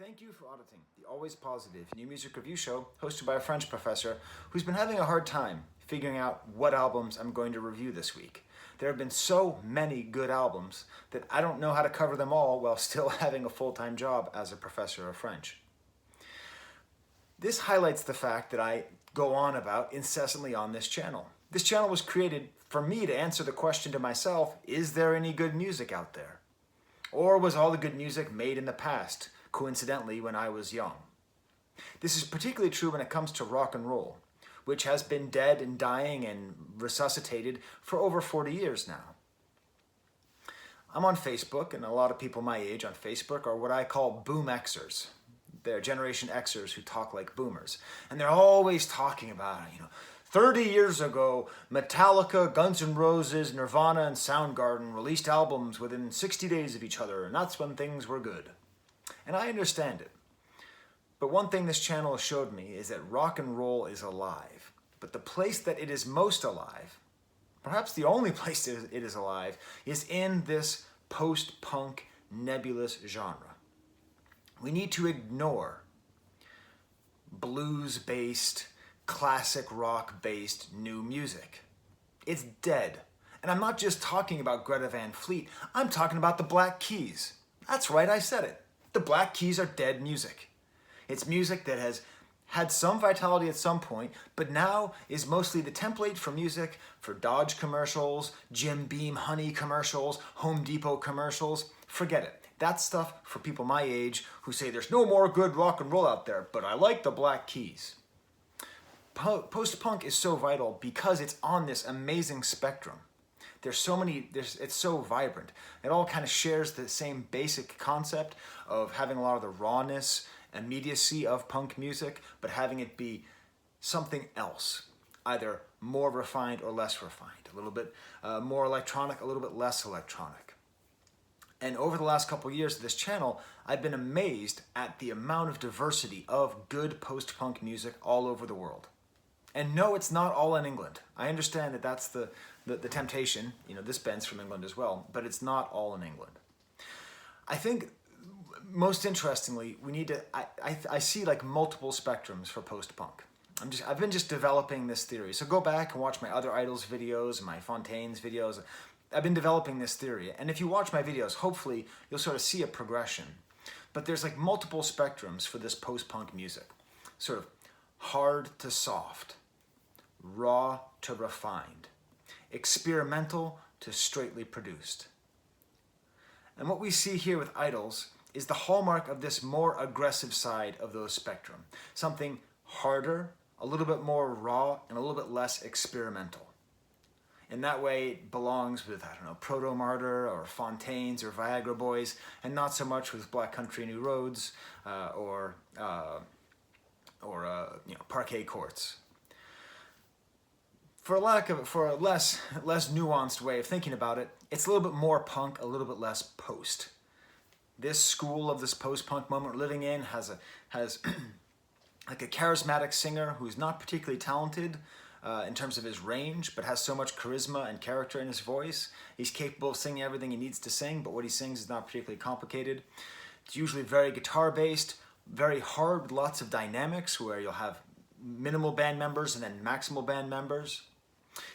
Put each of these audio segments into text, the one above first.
Thank you for auditing the Always Positive new music review show hosted by a French professor who's been having a hard time figuring out what albums I'm going to review this week. There have been so many good albums that I don't know how to cover them all while still having a full-time job as a professor of French. This highlights the fact that I go on about incessantly on this channel. This channel was created for me to answer the question to myself, is there any good music out there? Or was all the good music made in the past, coincidentally when I was young? This is particularly true when it comes to rock and roll, which has been dead and dying and resuscitated for over 40 years now. I'm on Facebook, and a lot of people my age on Facebook are what I call boom Xers. They're Generation Xers who talk like boomers. And they're always talking about, 30 years ago, Metallica, Guns N' Roses, Nirvana, and Soundgarden released albums within 60 days of each other, and that's when things were good. And I understand it. But one thing this channel has showed me is that rock and roll is alive. But the place that it is most alive, perhaps the only place it is alive, is in this post-punk nebulous genre. We need to ignore blues-based, classic rock-based new music. It's dead. And I'm not just talking about Greta Van Fleet, I'm talking about the Black Keys. That's right, I said it. The Black Keys are dead music. It's music that has had some vitality at some point, but now is mostly the template for music for Dodge commercials, Jim Beam honey commercials, Home Depot commercials. Forget it. That's stuff for people my age who say there's no more good rock and roll out there, but I like the Black Keys. Post-punk is so vital because it's on this amazing spectrum. It's so vibrant. It all kind of shares the same basic concept of having a lot of the rawness, immediacy of punk music, but having it be something else, either more refined or less refined, a little bit more electronic, a little bit less electronic. And over the last couple years of this channel, I've been amazed at the amount of diversity of good post-punk music all over the world. And no, it's not all in England. I understand that that's the temptation. This band's from England as well, but it's not all in England. I think most interestingly, we need to, I see like multiple spectrums for post-punk. I've been just developing this theory. So go back and watch my other IDLES videos and my Fontaine's videos. I've been developing this theory. And if you watch my videos, hopefully you'll sort of see a progression. But there's like multiple spectrums for this post-punk music. Sort of hard to soft, raw to refined, experimental to straightly produced. And what we see here with IDLES is the hallmark of this more aggressive side of those spectrum. Something harder, a little bit more raw, and a little bit less experimental. In that way, it belongs with, Proto Martyr or Fontaine's or Viagra Boys, and not so much with Black Country New Roads or Parquet Courts. For a less nuanced way of thinking about it, it's a little bit more punk, a little bit less post. This school of this post-punk moment we're living in has like a charismatic singer who's not particularly talented in terms of his range, but has so much charisma and character in his voice. He's capable of singing everything he needs to sing, but what he sings is not particularly complicated. It's usually very guitar-based, very hard, with lots of dynamics where you'll have minimal band members and then maximal band members.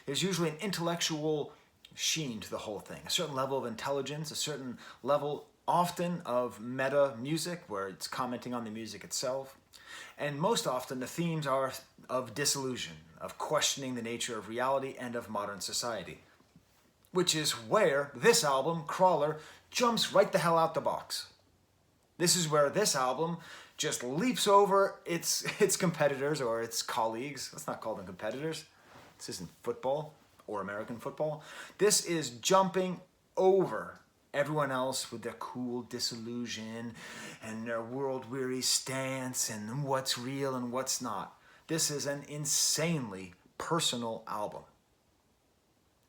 There's usually an intellectual sheen to the whole thing, a certain level of intelligence, a certain level often of meta music where it's commenting on the music itself. And most often the themes are of disillusion, of questioning the nature of reality and of modern society, which is where this album, Crawler, jumps right the hell out the box. This is where this album just leaps over its competitors or its colleagues. Let's not call them competitors. This isn't football or American football. This is jumping over everyone else with their cool disillusion and their world-weary stance and what's real and what's not. This is an insanely personal album,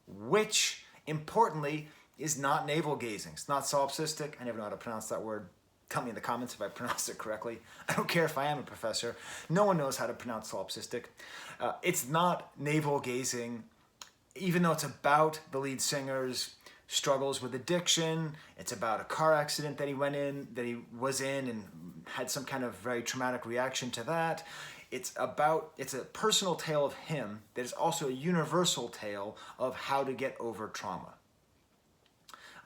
which, importantly, is not navel-gazing. It's not solipsistic. I never know how to pronounce that word. Tell me in the comments if I pronounced it correctly. I don't care if I am a professor. No one knows how to pronounce solipsistic. It's not navel-gazing, even though it's about the lead singer's struggles with addiction. It's about a car accident that he was in and had some kind of very traumatic reaction to that. It's a personal tale of him that is also a universal tale of how to get over trauma.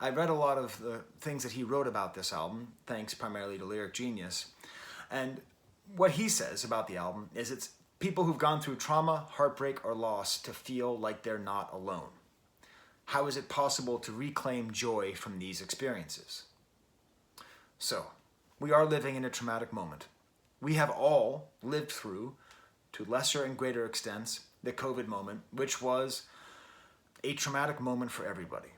I read a lot of the things that he wrote about this album, thanks primarily to Lyric Genius. And what he says about the album is it's people who've gone through trauma, heartbreak, or loss to feel like they're not alone. How is it possible to reclaim joy from these experiences? So, we are living in a traumatic moment. We have all lived through, to lesser and greater extents, the COVID moment, which was a traumatic moment for everybody.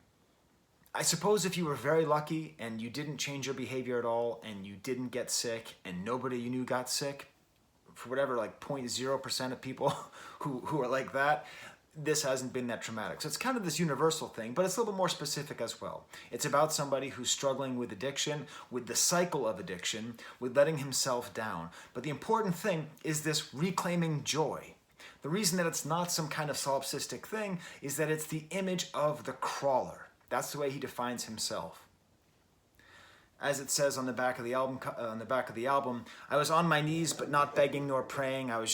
I suppose if you were very lucky and you didn't change your behavior at all and you didn't get sick and nobody you knew got sick, for whatever, like 0.0% of people who are like that, this hasn't been that traumatic. So it's kind of this universal thing, but it's a little bit more specific as well. It's about somebody who's struggling with addiction, with the cycle of addiction, with letting himself down. But the important thing is this reclaiming joy. The reason that it's not some kind of solipsistic thing is that it's the image of the crawler. That's the way he defines himself. As it says on the back of the album, I was on my knees, but not begging nor praying. I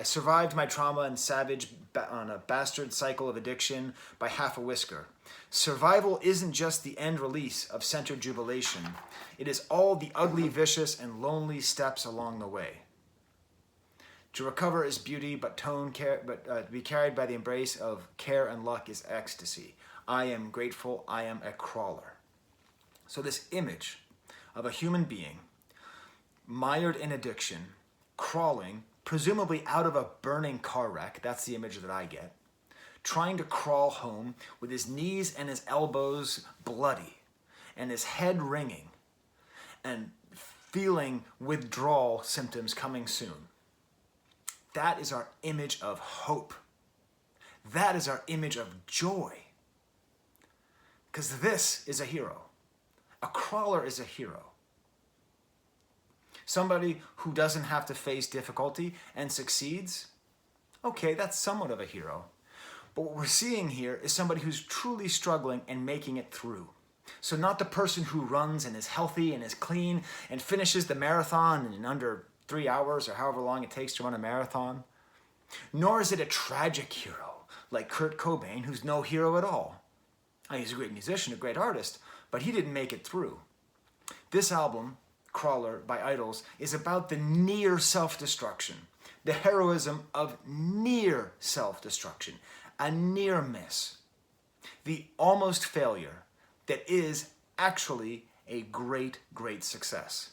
survived my trauma and savage on a bastard cycle of addiction by half a whisker. Survival isn't just the end release of centered jubilation. It is all the ugly, vicious, and lonely steps along the way. To recover is beauty, but to be carried by the embrace of care and luck is ecstasy. I am grateful, I am a crawler. So this image of a human being mired in addiction, crawling, presumably out of a burning car wreck, that's the image that I get, trying to crawl home with his knees and his elbows bloody and his head ringing and feeling withdrawal symptoms coming soon. That is our image of hope. That is our image of joy. Because this is a hero. A crawler is a hero. Somebody who doesn't have to face difficulty and succeeds, okay, that's somewhat of a hero. But what we're seeing here is somebody who's truly struggling and making it through. So not the person who runs and is healthy and is clean and finishes the marathon in under 3 hours or however long it takes to run a marathon. Nor is it a tragic hero like Kurt Cobain, who's no hero at all. He's a great musician, a great artist, but he didn't make it through. This album, Crawler by IDLES, is about the near self-destruction, the heroism of near self-destruction, a near miss, the almost failure that is actually a great, great success.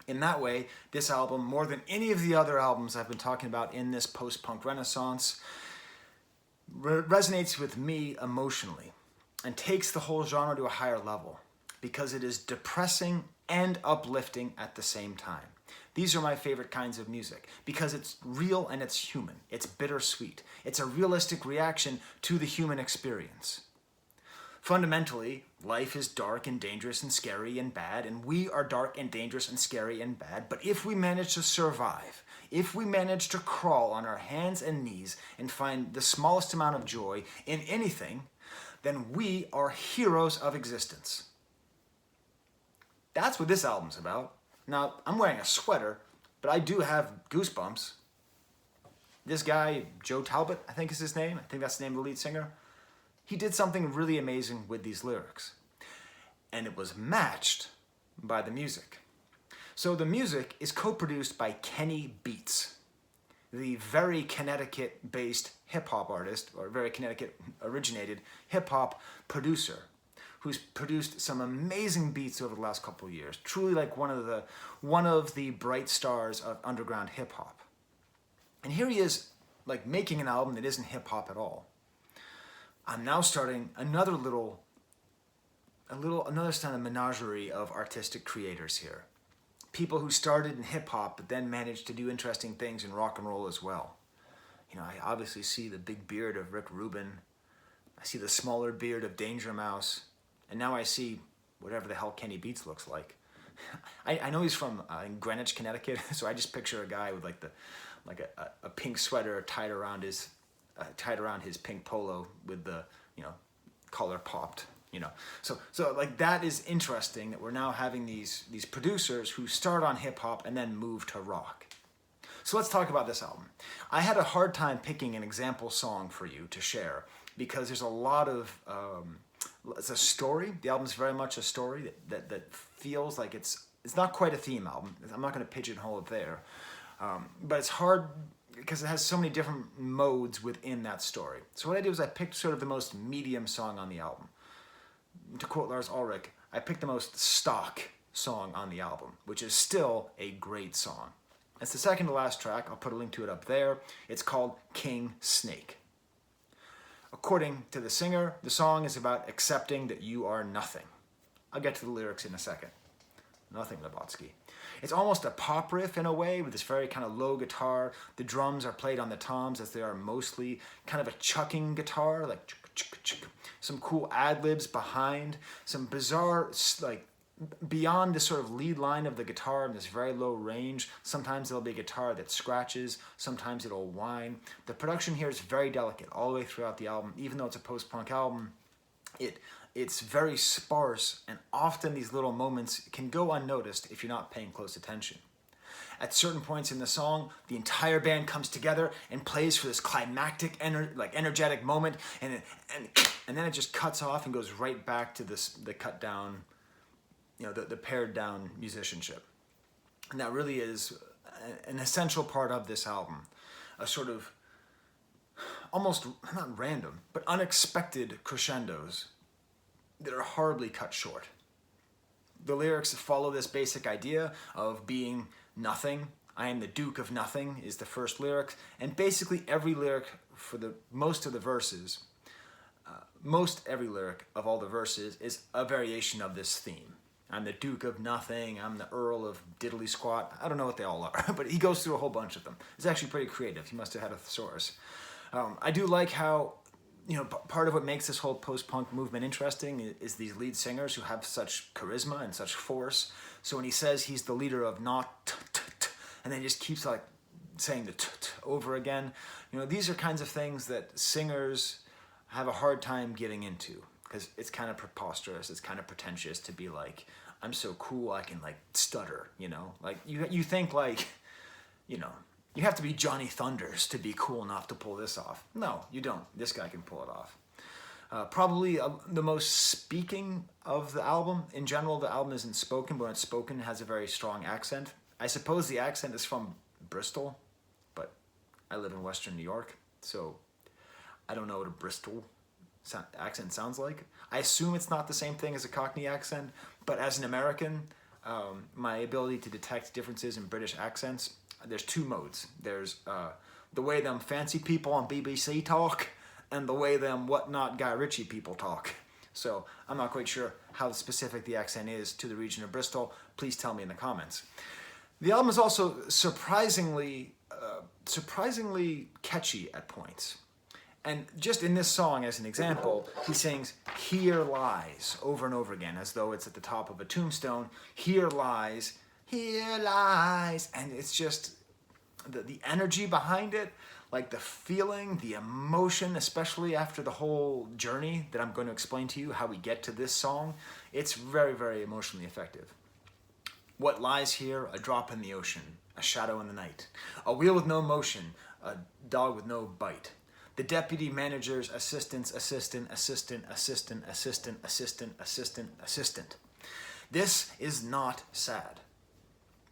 In that way, this album, more than any of the other albums I've been talking about in this post-punk renaissance, resonates with me emotionally and takes the whole genre to a higher level because it is depressing and uplifting at the same time. These are my favorite kinds of music because it's real and it's human. It's bittersweet. It's a realistic reaction to the human experience. Fundamentally, life is dark and dangerous and scary and bad, and we are dark and dangerous and scary and bad, but if we manage to survive, if we manage to crawl on our hands and knees and find the smallest amount of joy in anything, then we are heroes of existence. That's what this album's about. Now, I'm wearing a sweater, but I do have goosebumps. This guy, Joe Talbot, I think is his name. I think that's the name of the lead singer. He did something really amazing with these lyrics. And it was matched by the music. So the music is co-produced by Kenny Beats, the very Connecticut-based hip-hop artist, or very Connecticut-originated hip-hop producer, who's produced some amazing beats over the last couple of years. Truly like one of the bright stars of underground hip-hop. And here he is, like making an album that isn't hip-hop at all. I'm now starting another kind of menagerie of artistic creators here. People who started in hip-hop but then managed to do interesting things in rock and roll as well. You know, I obviously see the big beard of Rick Rubin. I see the smaller beard of Danger Mouse. And now I see whatever the hell Kenny Beats looks like. I know he's from Greenwich, Connecticut, so I just picture a guy with a pink sweater tied around his pink polo with the collar popped. you know. So like that is interesting that we're now having these producers who start on hip hop and then move to rock. So let's talk about this album. I had a hard time picking an example song for you to share because there's a lot of, it's a story. The album's very much a story that feels like it's not quite a theme album. I'm not going to pigeonhole it there. But it's hard because it has so many different modes within that story. So what I did was I picked sort of the most medium song on the album. To quote Lars Ulrich, I picked the most stock song on the album, which is still a great song. It's the second to last track. I'll put a link to it up there. It's called King Snake. According to the singer, the song is about accepting that you are nothing. I'll get to the lyrics in a second. Nothing, Lebotsky. It's almost a pop riff in a way with this very kind of low guitar. The drums are played on the toms as they are mostly kind of a chucking guitar, like some cool ad-libs behind, some bizarre, like beyond this sort of lead line of the guitar in this very low range. Sometimes there'll be a guitar that scratches, sometimes it'll whine. The production here is very delicate all the way throughout the album. Even though it's a post-punk album, it's very sparse, and often these little moments can go unnoticed if you're not paying close attention. At certain points in the song, the entire band comes together and plays for this climactic, energetic moment, and then it just cuts off and goes right back to the cut down, the pared down musicianship. And that really is an essential part of this album, a sort of almost not random, but unexpected crescendos that are horribly cut short. The lyrics follow this basic idea of being nothing. I am the Duke of Nothing is the first lyric, and basically every lyric for most of the verses, every lyric of all the verses is a variation of this theme. I'm the Duke of Nothing, I'm the Earl of Diddly Squat. I don't know what they all are, but he goes through a whole bunch of them. It's actually pretty creative. He must have had a thesaurus. I do like how, part of what makes this whole post-punk movement interesting is these lead singers who have such charisma and such force. So when he says he's the leader of not, and then he just keeps like saying the over again, these are kinds of things that singers have a hard time getting into because it's kind of preposterous, it's kind of pretentious to be like, I'm so cool I can like stutter, like you think like, you have to be Johnny Thunders to be cool enough to pull this off. No, you don't. This guy can pull it off. Probably the most speaking of the album. In general, the album isn't spoken, but when it's spoken, it has a very strong accent. I suppose the accent is from Bristol, but I live in Western New York, so I don't know what a Bristol accent sounds like. I assume it's not the same thing as a Cockney accent, but as an American, my ability to detect differences in British accents, there's two modes. There's the way them fancy people on BBC talk and the way them whatnot Guy Ritchie people talk. So I'm not quite sure how specific the accent is to the region of Bristol. Please tell me in the comments. The album is also surprisingly catchy at points. And just in this song, as an example, he sings, "Here lies," over and over again, as though it's at the top of a tombstone. Here lies, and it's just the energy behind it, like the feeling, the emotion, especially after the whole journey that I'm going to explain to you, how we get to this song. It's very, very emotionally effective. What lies here? A drop in the ocean, a shadow in the night, a wheel with no motion, a dog with no bite. The deputy manager's assistant. This is not sad.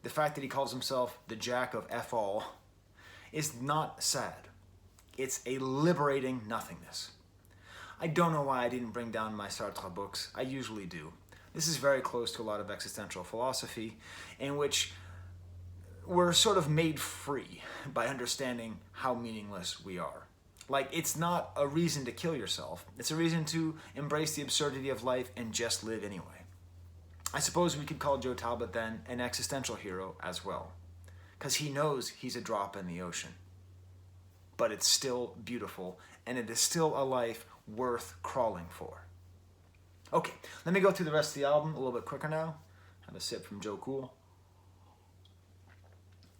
The fact that he calls himself the Jack of F all is not sad. It's a liberating nothingness. I don't know why I didn't bring down my Sartre books. I usually do. This is very close to a lot of existential philosophy in which we're sort of made free by understanding how meaningless we are. Like, it's not a reason to kill yourself. It's a reason to embrace the absurdity of life and just live anyway. I suppose we could call Joe Talbot then an existential hero as well, because he knows he's a drop in the ocean. But it's still beautiful, and it is still a life worth crawling for. Okay, let me go through the rest of the album a little bit quicker now. Have a sip from Joe Cool.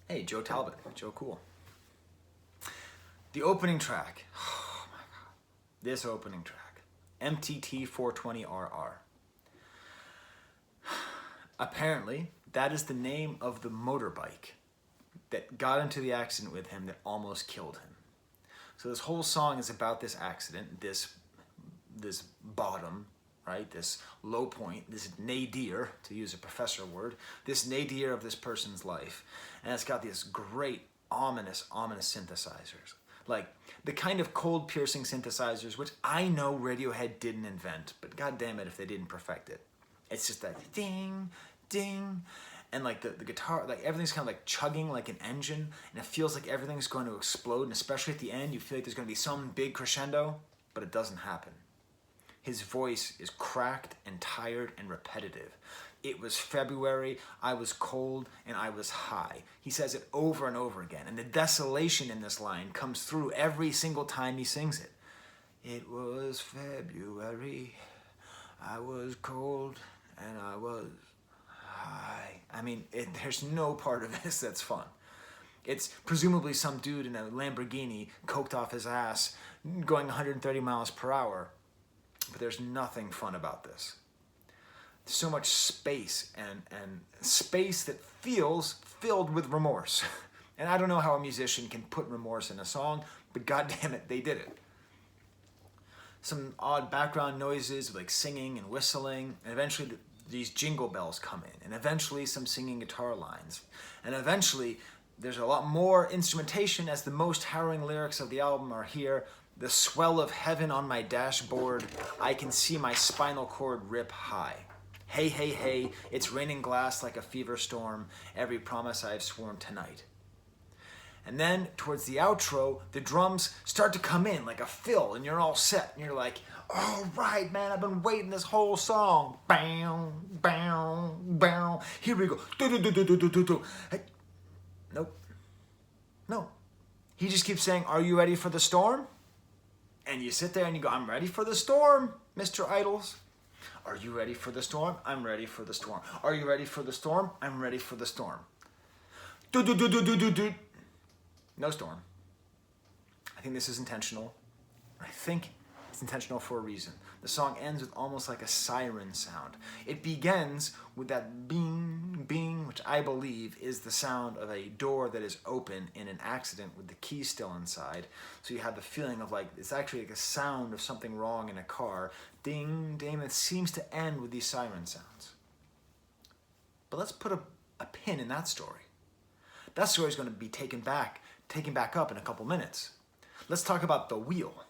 Hey, Joe Talbot, Joe Cool. The opening track, oh my God, this opening track. MTT 420RR. Apparently, that is the name of the motorbike that got into the accident with him that almost killed him. So this whole song is about this accident, this bottom, right? This low point, this nadir, to use a professor word, this nadir of this person's life. And it's got these great, ominous synthesizers. Like the kind of cold piercing synthesizers, which I know Radiohead didn't invent, but god damn it if they didn't perfect it. It's just that ding, ding, and like the guitar, like everything's kind of like chugging like an engine, and it feels like everything's going to explode, and especially at the end, you feel like there's going to be some big crescendo, but it doesn't happen. His voice is cracked and tired and repetitive. It was February, I was cold, and I was high. He says it over and over again, and the desolation in this line comes through every single time he sings it. It was February, I was cold, and I was high. I mean, there's no part of this that's fun. It's presumably some dude in a Lamborghini coked off his ass going 130 miles per hour, but there's nothing fun about this. So much space and space that feels filled with remorse. And I don't know how a musician can put remorse in a song, but goddamn it, they did it. Some odd background noises like singing and whistling, and eventually these jingle bells come in, and eventually some singing guitar lines, and eventually there's a lot more instrumentation as the most harrowing lyrics of the album are here. The swell of heaven on my dashboard, I can see my spinal cord rip high. Hey, hey, hey, it's raining glass like a fever storm, every promise I've sworn tonight. And then, towards the outro, the drums start to come in like a fill, and you're all set, and you're like, all right, man, I've been waiting this whole song. Bow, bow, bow. Here we go. Do-do-do-do-do-do-do. Hey. Nope. No. He just keeps saying, are you ready for the storm? And you sit there and you go, I'm ready for the storm, Mr. IDLES. Are you ready for the storm? I'm ready for the storm. Are you ready for the storm? I'm ready for the storm. Do-do-do-do-do-do-do. No storm. I think this is intentional. I think it's intentional for a reason. The song ends with almost like a siren sound. It begins with that bing, bing, which I believe is the sound of a door that is open in an accident with the key still inside. So you have the feeling of like, it's actually like a sound of something wrong in a car. Ding, ding, it seems to end with these siren sounds. But let's put a pin in that story. That story is going to be taken back up in a couple minutes. Let's talk about the wheel.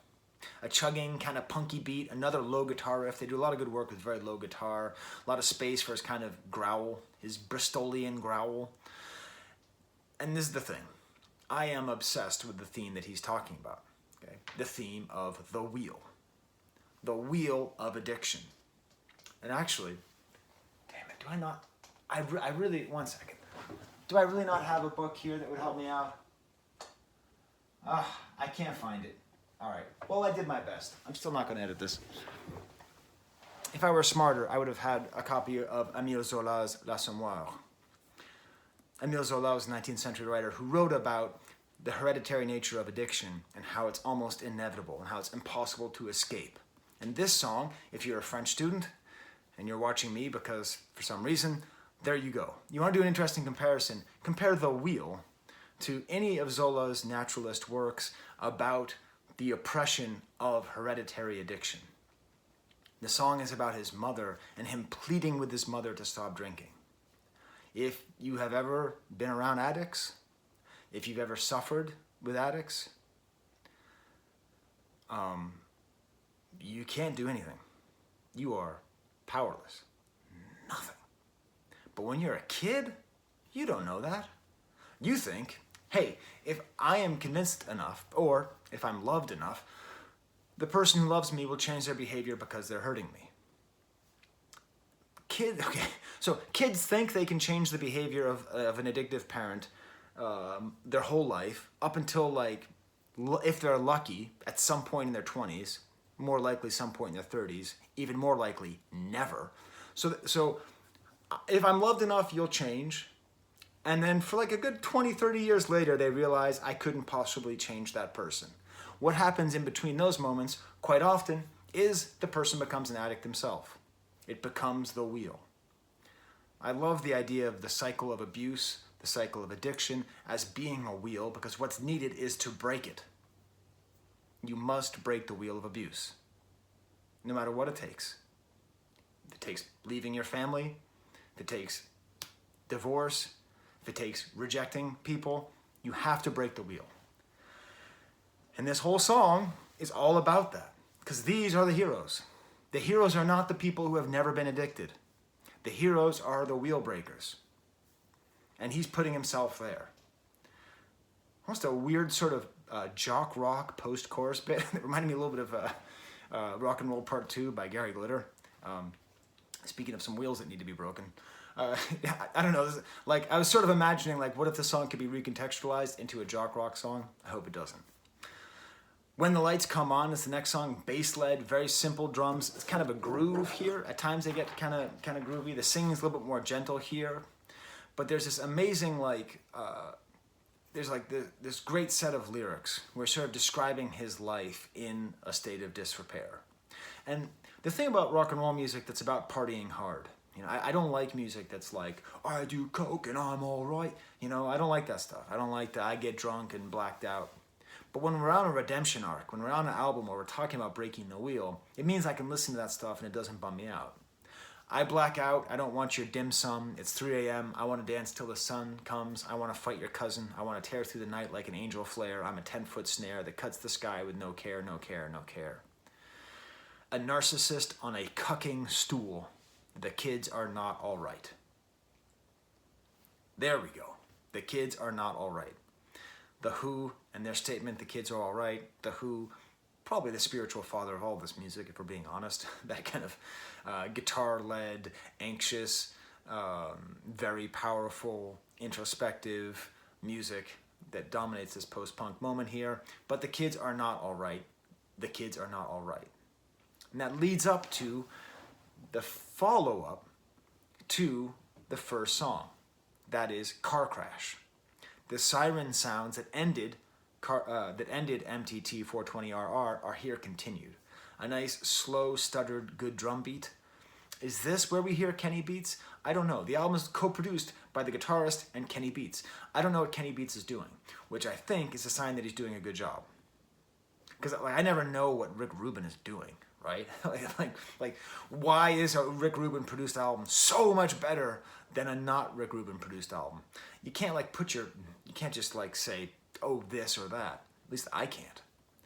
A chugging, kind of punky beat, another low guitar riff. They do a lot of good work with very low guitar, a lot of space for his kind of growl, his Bristolian growl. And this is the thing. I am obsessed with the theme that he's talking about. Okay? The theme of the wheel. The wheel of addiction. And actually, damn it, do I not? I really, one second. Do I really not have a book here that would help me out? I can't find it. All right. Well, I did my best. I'm still not going to edit this. If I were smarter, I would have had a copy of Émile Zola's L'Assommoir. Émile Zola was a 19th century writer who wrote about the hereditary nature of addiction and how it's almost inevitable and how it's impossible to escape. And this song, if you're a French student and you're watching me because for some reason, there you go. You want to do an interesting comparison? Compare The Wheel to any of Zola's naturalist works about the oppression of hereditary addiction. The song is about his mother and him pleading with his mother to stop drinking. If you have ever been around addicts, if you've ever suffered with addicts, you can't do anything. You are powerless. Nothing. But when you're a kid, you don't know that. You think, hey, if I am convinced enough, or if I'm loved enough, the person who loves me will change their behavior because they're hurting me. So kids think they can change the behavior of an addictive parent their whole life, up until, like, if they're lucky, at some point in their 20s, more likely some point in their 30s, even more likely, never. So if I'm loved enough, you'll change. And then for like a good 20, 30 years later, they realize I couldn't possibly change that person. What happens in between those moments, quite often, is the person becomes an addict himself. It becomes the wheel. I love the idea of the cycle of abuse, the cycle of addiction, as being a wheel, because what's needed is to break it. You must break the wheel of abuse, no matter what it takes. If it takes leaving your family, if it takes divorce, if it takes rejecting people, you have to break the wheel. And this whole song is all about that, because these are the heroes. The heroes are not the people who have never been addicted. The heroes are the wheel breakers. And he's putting himself there. Almost a weird sort of jock rock post-chorus bit that reminded me a little bit of Rock and Roll Part 2 by Gary Glitter. Speaking of some wheels that need to be broken. I don't know, like I was sort of imagining, like, what if the song could be recontextualized into a jock rock song? I hope it doesn't. When the Lights Come On is the next song, bass-led, very simple drums. It's kind of a groove here. At times they get kind of groovy. The singing is a little bit more gentle here. But there's this amazing, this great set of lyrics where sort of describing his life in a state of disrepair. And the thing about rock and roll music that's about partying hard, you know, I don't like music that's like, I do coke and I'm all right. You know, I don't like that stuff. I don't like that I get drunk and blacked out. But when we're on a redemption arc, when we're on an album where we're talking about breaking the wheel, it means I can listen to that stuff and it doesn't bum me out. I black out, I don't want your dim sum, it's 3 a.m., I want to dance till the sun comes, I want to fight your cousin, I want to tear through the night like an angel flare, I'm a 10-foot snare that cuts the sky with no care, no care, no care. A narcissist on a cucking stool, the kids are not all right. There we go, the kids are not all right. The Who and their statement, the kids are all right. The Who, probably the spiritual father of all this music, if we're being honest. That kind of guitar-led, anxious, very powerful, introspective music that dominates this post-punk moment here. But the kids are not all right. The kids are not all right. And that leads up to the follow-up to the first song. That is Car Crash. The siren sounds that ended MTT 420RR are here continued. A nice, slow, stuttered, good drum beat. Is this where we hear Kenny Beats? I don't know. The album is co-produced by the guitarist and Kenny Beats. I don't know what Kenny Beats is doing, which I think is a sign that he's doing a good job. Because I never know what Rick Rubin is doing, right? like, why is a Rick Rubin produced album so much better than a not Rick Rubin produced album? You can't you can't just say, oh, this or that. At least I can't.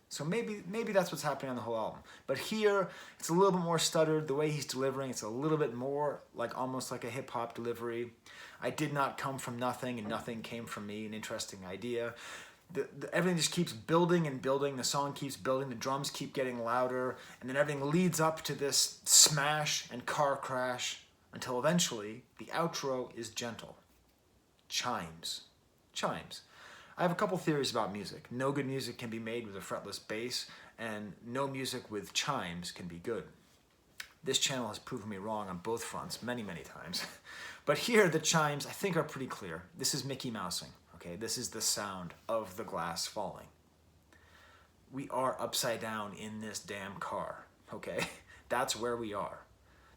So maybe that's what's happening on the whole album. But here, it's a little bit more stuttered. The way he's delivering, it's a little bit more almost like a hip-hop delivery. I did not come from nothing, and nothing came from me. An interesting idea. Everything just keeps building and building. The song keeps building. The drums keep getting louder. And then everything leads up to this smash and car crash until eventually the outro is gentle. Chimes. I have a couple theories about music. No good music can be made with a fretless bass, and no music with chimes can be good. This channel has proven me wrong on both fronts many, many times. But here, the chimes, I think, are pretty clear. This is Mickey Mousing, okay? This is the sound of the glass falling. We are upside down in this damn car, okay? That's where we are.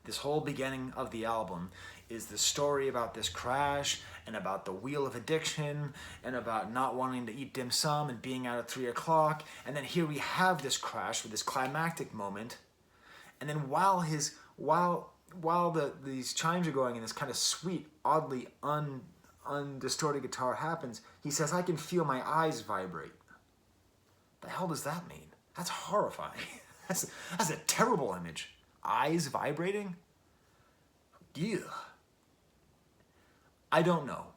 This whole beginning of the album is the story about this crash and about the wheel of addiction and about not wanting to eat dim sum and being out at 3 o'clock. And then here we have this crash with this climactic moment. And then while these chimes are going and this kind of sweet, oddly undistorted guitar happens, he says, I can feel my eyes vibrate. The hell does that mean? That's horrifying. That's a terrible image. Eyes vibrating? Ew. I don't know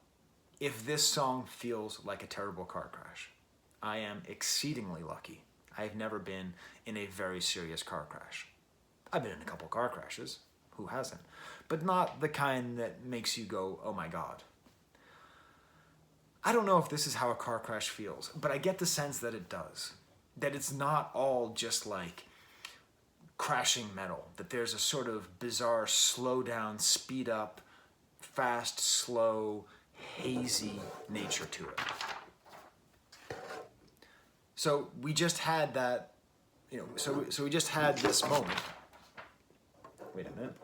if this song feels like a terrible car crash. I am exceedingly lucky. I've never been in a very serious car crash. I've been in a couple car crashes. Who hasn't? But not the kind that makes you go, oh my God. I don't know if this is how a car crash feels, but I get the sense that it does. That it's not all just like crashing metal, that there's a sort of bizarre slow down, speed up, fast, slow, hazy nature to it. So we just had that so we just had this moment. Wait a minute.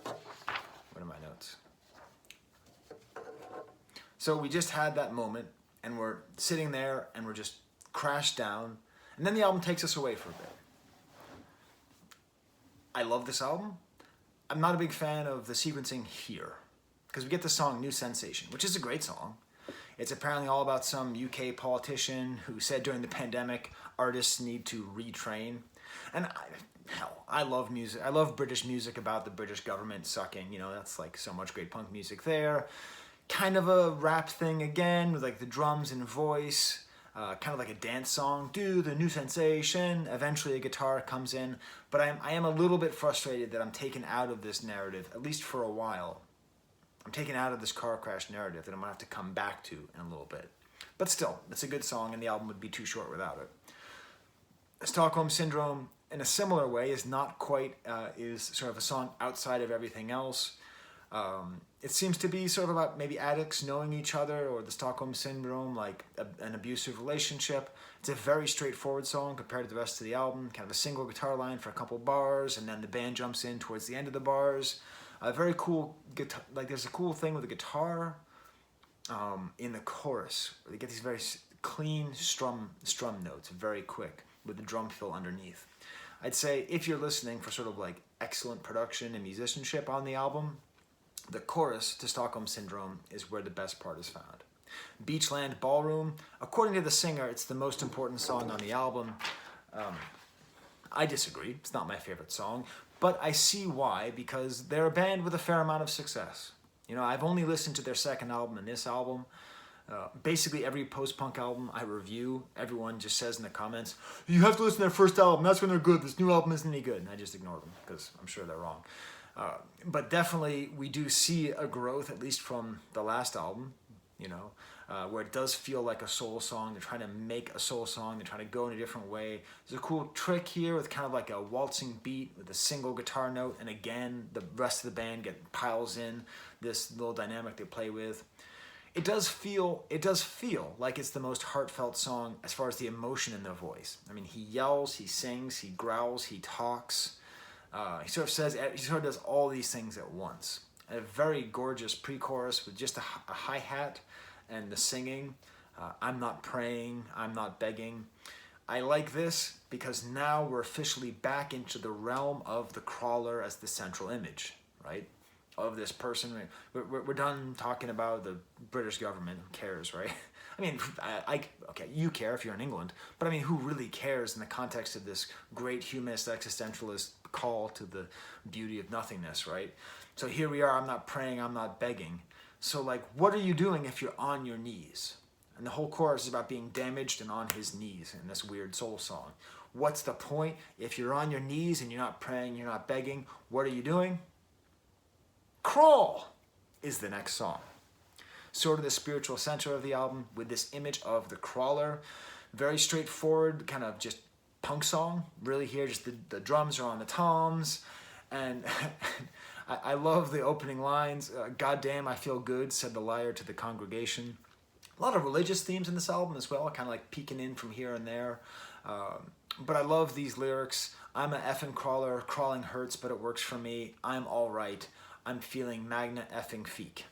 What are my notes? So we just had that moment, and we're sitting there, and we're just crashed down, and then the album takes us away for a bit. I love this album. I'm not a big fan of the sequencing here, because we get the song New Sensation, which is a great song. It's apparently all about some UK politician who said during the pandemic, artists need to retrain. And I love music. I love British music about the British government sucking. That's like so much great punk music there. Kind of a rap thing again, with like the drums and voice. Kind of like a dance song. Do the new sensation. Eventually a guitar comes in. But I am a little bit frustrated that I'm taken out of this narrative, at least for a while. I'm taken out of this car crash narrative that I'm going to have to come back to in a little bit. But still, it's a good song, and the album would be too short without it. Stockholm Syndrome, in a similar way, is not quite, is sort of a song outside of everything else. It seems to be sort of about maybe addicts knowing each other, or the Stockholm Syndrome, like an abusive relationship. It's a very straightforward song compared to the rest of the album. Kind of a single guitar line for a couple bars, and then the band jumps in towards the end of the bars. A very cool guitar, like there's a cool thing with the guitar in the chorus. Where they get these very clean strum notes, very quick, with the drum fill underneath. I'd say if you're listening for sort of like excellent production and musicianship on the album, the chorus to Stockholm Syndrome is where the best part is found. Beachland Ballroom, according to the singer, it's the most important song on the album. I disagree. It's not my favorite song. But I see why, because they're a band with a fair amount of success. I've only listened to their second album and this album. Basically every post-punk album I review, everyone just says in the comments, you have to listen to their first album, that's when they're good, this new album isn't any good. And I just ignore them, because I'm sure they're wrong. But definitely we do see a growth, at least from the last album, where it does feel like a soul song. They're trying to make a soul song. They're trying to go in a different way. There's a cool trick here with kind of like a waltzing beat with a single guitar note, and again, the rest of the band piles in this little dynamic they play with. It does feel like it's the most heartfelt song as far as the emotion in the voice. I mean, he yells, he sings, he growls, he talks. He sort of does all these things at once. A very gorgeous pre-chorus with just a hi-hat and the singing. I'm not praying, I'm not begging. I like this because now we're officially back into the realm of the crawler as the central image, right? Of this person. We're done talking about the British government. Who cares, right? I mean, okay, you care if you're in England, but I mean, who really cares in the context of this great humanist existentialist call to the beauty of nothingness, right? So here we are, I'm not praying, I'm not begging. So like, what are you doing if you're on your knees? And the whole chorus is about being damaged and on his knees in this weird soul song. What's the point? If you're on your knees and you're not praying, you're not begging, what are you doing? Crawl is the next song. Sort of the spiritual center of the album with this image of the crawler. Very straightforward, kind of just punk song. Really here, just the drums are on the toms. And I love the opening lines. God damn, I feel good, said the liar to the congregation. A lot of religious themes in this album as well, kind of like peeking in from here and there. But I love these lyrics. I'm a effing crawler, crawling hurts, but it works for me. I'm all right. I'm feeling magna effing feek.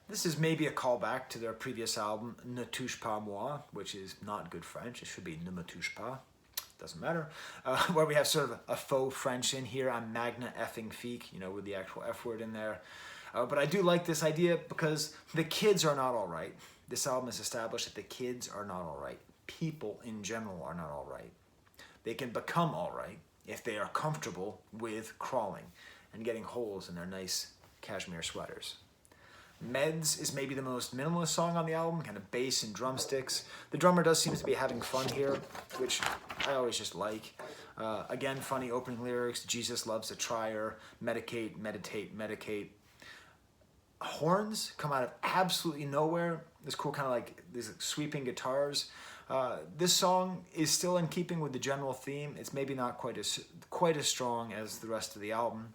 This is maybe a callback to their previous album, Ne touche pas moi, which is not good French. It should be Ne me touche pas. Doesn't matter. Where we have sort of a faux French in here. I'm magna effing feek, with the actual F word in there. But I do like this idea because the kids are not all right. This album has established that the kids are not all right. People in general are not all right. They can become all right if they are comfortable with crawling and getting holes in their nice cashmere sweaters. Meds is maybe the most minimalist song on the album, kind of bass and drumsticks. The drummer does seem to be having fun here, which I always just like. Again, funny opening lyrics, Jesus loves a trier, medicate, meditate, medicate. Horns come out of absolutely nowhere. This cool kind of like these sweeping guitars. This song is still in keeping with the general theme. It's maybe not quite as strong as the rest of the album.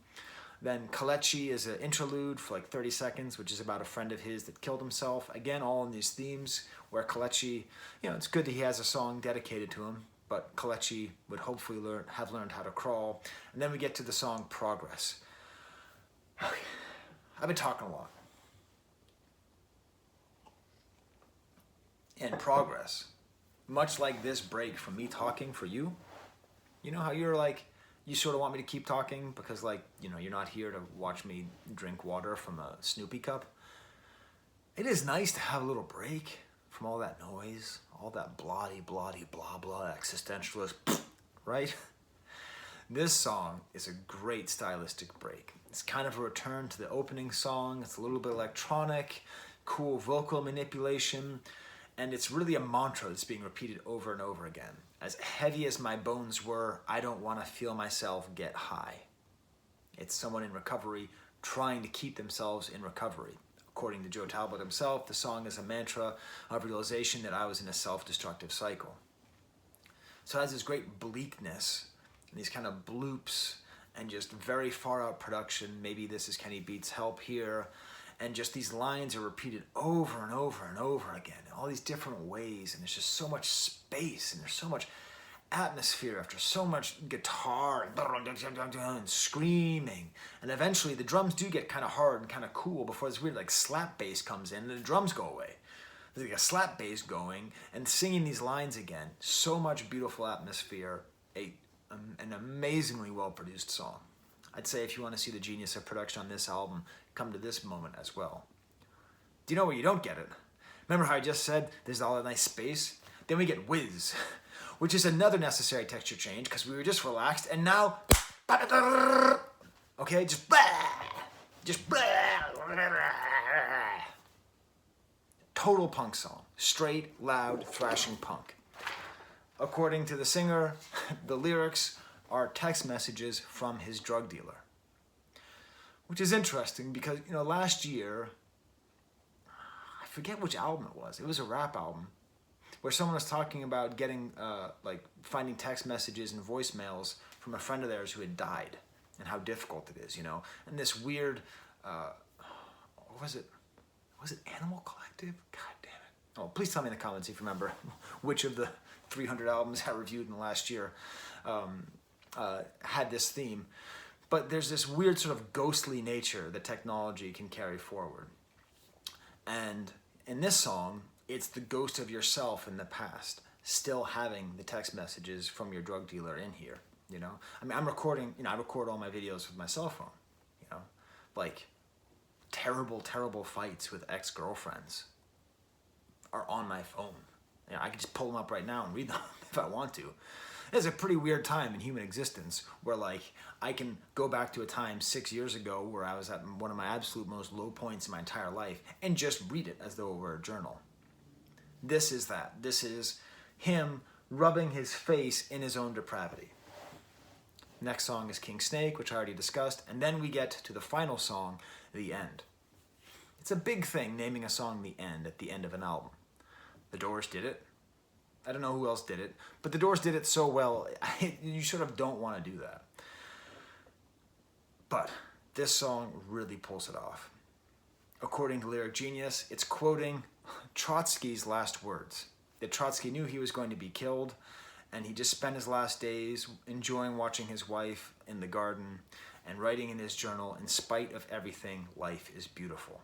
Then Kalechi is an interlude for like 30 seconds, which is about a friend of his that killed himself. Again, all in these themes where Kalechi, it's good that he has a song dedicated to him. but Kalechi would hopefully have learned how to crawl. And then we get to the song Progress. Okay. I've been talking a lot. And Progress, much like this break from me talking for you, you know how you're like, you sort of want me to keep talking because, like, you know, you're not here to watch me drink water from a Snoopy cup. It is nice to have a little break from all that noise, all that blah blah blah existentialist, right? This song is a great stylistic break. It's kind of a return to the opening song. It's a little bit electronic, cool vocal manipulation, and it's really a mantra that's being repeated over and over again. As heavy as my bones were, I don't want to feel myself get high. It's someone in recovery trying to keep themselves in recovery. According to Joe Talbot himself, the song is a mantra of realization that I was in a self-destructive cycle. So it has this great bleakness, and these kind of bloops, and just very far out production. Maybe this is Kenny Beats' help here. And just these lines are repeated over and over and over again in all these different ways. And there's just so much space, and there's so much atmosphere after so much guitar and screaming. And eventually the drums do get kind of hard and kind of cool before this weird like slap bass comes in and the drums go away. There's like a slap bass going and singing these lines again. So much beautiful atmosphere. An amazingly well-produced song. I'd say if you want to see the genius of production on this album, come to this moment as well. Do you know where you don't get it? Remember how I just said there's all that nice space? Then we get whiz, which is another necessary texture change because we were just relaxed, and now, okay, just total punk song, straight, loud, thrashing punk. According to the singer, the lyrics are text messages from his drug dealer. Which is interesting because, you know, last year, I forget which album it was. It was a rap album where someone was talking about getting, finding text messages and voicemails from a friend of theirs who had died and how difficult it is, you know. And this weird, what was it? Was it Animal Collective? God damn it. Oh, please tell me in the comments if you remember which of the 300 albums I reviewed in the last year had this theme. But there's this weird sort of ghostly nature that technology can carry forward. And in this song, it's the ghost of yourself in the past, still having the text messages from your drug dealer in here, you know? I mean, I'm recording, you know, I record all my videos with my cell phone, you know? Like, terrible, terrible fights with ex-girlfriends are on my phone. You know, I can just pull them up right now and read them if I want to. It's a pretty weird time in human existence where, like, I can go back to a time 6 years ago where I was at one of my absolute most low points in my entire life and just read it as though it were a journal. This is that. This is him rubbing his face in his own depravity. Next song is King Snake, which I already discussed, and then we get to the final song, The End. It's a big thing naming a song The End at the end of an album. The Doors did it. I don't know who else did it, but the Doors did it so well, you sort of don't want to do that. But this song really pulls it off. According to Lyric Genius, it's quoting Trotsky's last words. That Trotsky knew he was going to be killed, and he just spent his last days enjoying watching his wife in the garden and writing in his journal, in spite of everything, life is beautiful.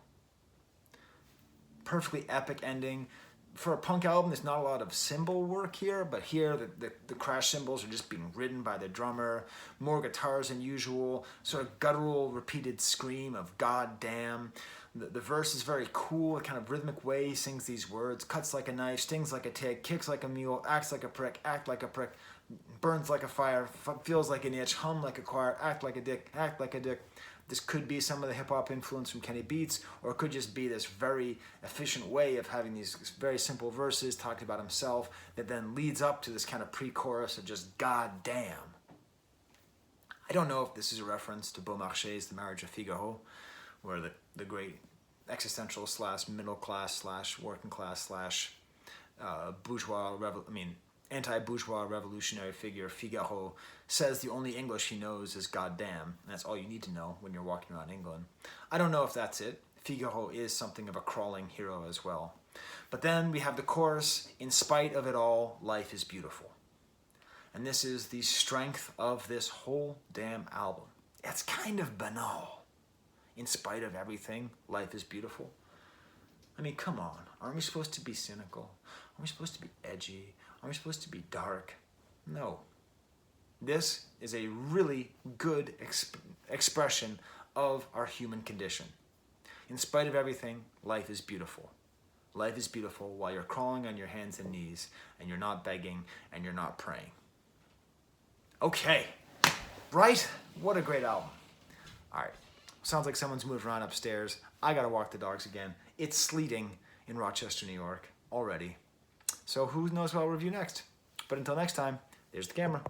Perfectly epic ending. For a punk album, there's not a lot of cymbal work here, but here the crash cymbals are just being ridden by the drummer, more guitars than usual, sort of guttural repeated scream of God damn. The verse is very cool, a kind of rhythmic way he sings these words, cuts like a knife, stings like a tick, kicks like a mule, acts like a prick, act like a prick, burns like a fire, feels like an itch, hum like a choir, act like a dick, act like a dick. This could be some of the hip-hop influence from Kenny Beats, or it could just be this very efficient way of having these very simple verses talking about himself that then leads up to this kind of pre-chorus of just God damn. I don't know if this is a reference to Beaumarchais' The Marriage of Figaro, where the great existential / middle class / working class / bourgeois, anti-bourgeois revolutionary figure Figaro says the only English he knows is goddamn, and that's all you need to know when you're walking around England. I don't know if that's it. Figaro is something of a crawling hero as well. But then we have the chorus, in spite of it all, life is beautiful. And this is the strength of this whole damn album. It's kind of banal. In spite of everything, life is beautiful. I mean, come on. Aren't we supposed to be cynical? Aren't we supposed to be edgy? Aren't we supposed to be dark? No. This is a really good expression of our human condition. In spite of everything, life is beautiful. Life is beautiful while you're crawling on your hands and knees and you're not begging and you're not praying. Okay, right? What a great album. All right, sounds like someone's moved around upstairs. I gotta walk the dogs again. It's sleeting in Rochester, New York already. So who knows what I'll review next? But until next time, there's the camera.